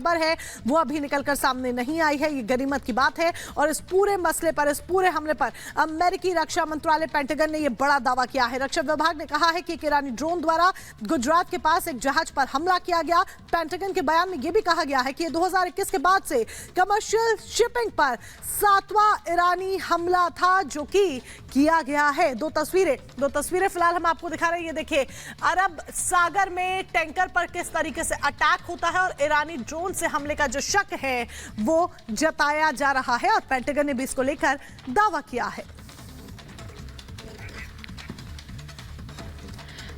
खबर है वो अभी निकलकर सामने नहीं आई है। ये गनीमत की बात है। और इस पूरे मसले पर, इस पूरे हमले पर अमेरिकी रक्षा मंत्रालय पेंटागन ने यह बड़ा दावा किया है। रक्षा विभाग ने कहा है कि एक ईरानी ड्रोन द्वारा गुजरात के पास एक जहाज पर हमला किया गया। पेंटागन के बयान में यह भी कहा गया है कि 2021 के बाद से कमर्शियल शिपिंग पर 7वां ईरानी हमला था जो कि किया गया है। दो तस्वीरें फिलहाल हम आपको दिखा रहे हैं। ये देखिए, अरब सागर में टैंकर पर किस तरीके से अटैक होता है और ईरानी ड्रोन से हमले का जो शक है वो जताया जा रहा है और पेंटागन ने भी इसको लेकर दावा किया है।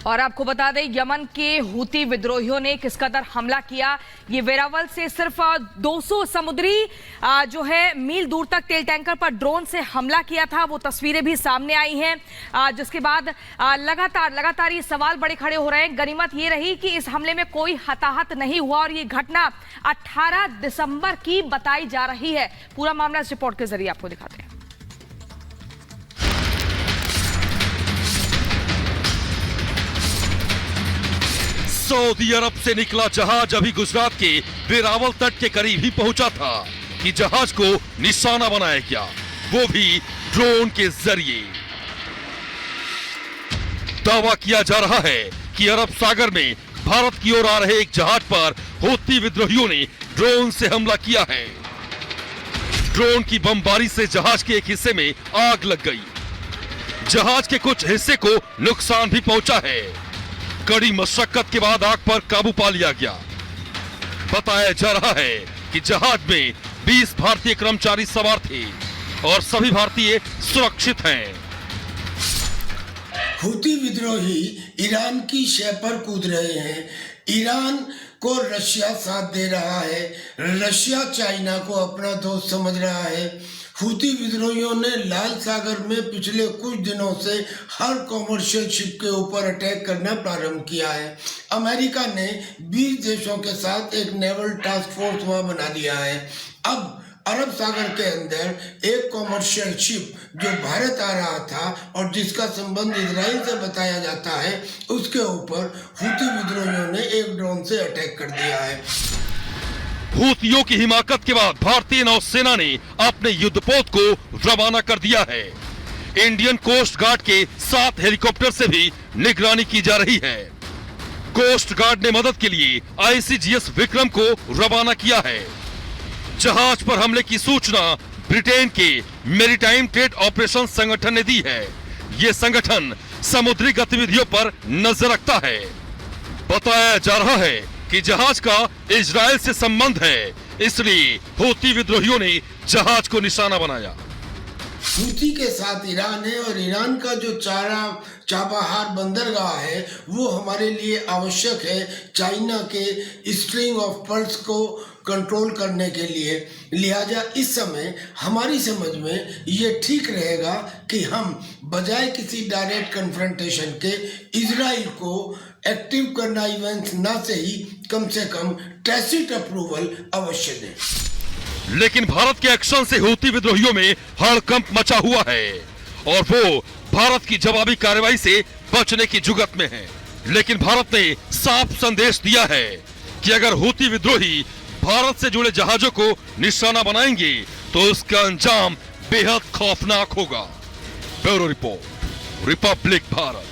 और आपको बता दें, यमन के हूती विद्रोहियों ने किस कदर हमला किया। ये वेरावल से सिर्फ 200 समुद्री जो है मील दूर तक तेल टैंकर पर ड्रोन से हमला किया था। वो तस्वीरें भी सामने आई हैं। जिसके बाद लगातार ये सवाल बड़े खड़े हो रहे हैं। गनीमत ये रही कि इस हमले में कोई हताहत नहीं हुआ और ये घटना 18 दिसंबर की बताई जा रही है। पूरा मामला इस रिपोर्ट के जरिए आपको दिखाते हैं। सऊदी अरब से निकला जहाज अभी गुजरात के वेरावल तट के करीब ही पहुंचा था कि जहाज को निशाना बनाया गया, वो भी ड्रोन के जरिए। दावा किया जा रहा है कि अरब सागर में भारत की ओर आ रहे एक जहाज पर हूती विद्रोहियों ने ड्रोन से हमला किया है। ड्रोन की बमबारी से जहाज के एक हिस्से में आग लग गई। जहाज के कुछ हिस्से को नुकसान भी पहुंचा है। कड़ी मशक्कत के बाद आग पर काबू पा लिया गया। बताया जा रहा है कि जहाज में 20 भारतीय कर्मचारी सवार थे और सभी भारतीय सुरक्षित हैं। हूती विद्रोही ईरान की शह पर कूद रहे हैं। ईरान को रशिया साथ दे रहा है। रशिया चाइना को अपना दोस्त समझ रहा है। हूती विद्रोहियों ने लाल सागर में पिछले कुछ दिनों से हर कॉमर्शियल शिप के ऊपर अटैक करना प्रारंभ किया है। अमेरिका ने 20 देशों के साथ एक नेवल टास्क फोर्स वहां बना दिया है। अब अरब सागर के अंदर एक कॉमर्शियल शिप जो भारत आ रहा था और जिसका संबंध इजराइल से बताया जाता है, उसके ऊपर हूती विद्रोहियों ने एक ड्रोन से अटैक कर दिया है। हूतियों की हिमाकत के बाद भारतीय नौसेना ने अपने युद्धपोत को रवाना कर दिया है। इंडियन कोस्ट गार्ड के 7 हेलीकॉप्टर से भी निगरानी की जा रही है। कोस्ट गार्ड ने मदद के लिए ICGS विक्रम को रवाना किया है। जहाज पर हमले की सूचना ब्रिटेन के मैरीटाइम ट्रेड ऑपरेशन संगठन ने दी है। ये संगठन समुद्री गतिविधियों पर नजर रखता है। बताया जा रहा है कि जहाज का इजराइल से संबंध है, इसलिए हूती विद्रोहियों ने जहाज को निशाना बनाया। हूती के साथ ईरान है और ईरान का जो चाबहार बंदरगाह है वो हमारे लिए आवश्यक है चाइना के स्ट्रिंग ऑफ पर्ल्स को कंट्रोल करने के लिए। लिहाजा इस समय हमारी समझ में ये ठीक रहेगा कि हम बजाय किसी डायरेक्ट कन्फ्रंटेशन के इजराइल को एक्टिव करना इवेंट्स ना से ही कम से कम टैसिट अप्रूवल अवश्य दें। लेकिन भारत के एक्शन से हूती विद्रोहियों में हड़कंप मचा हुआ है और वो भारत की जवाबी कार्रवाई से बचने की जुगत में है। लेकिन भारत ने साफ संदेश दिया है कि अगर हूती विद्रोही भारत से जुड़े जहाजों को निशाना बनाएंगे तो उसका अंजाम बेहद खौफनाक होगा। Bureau report, Republic Bharat.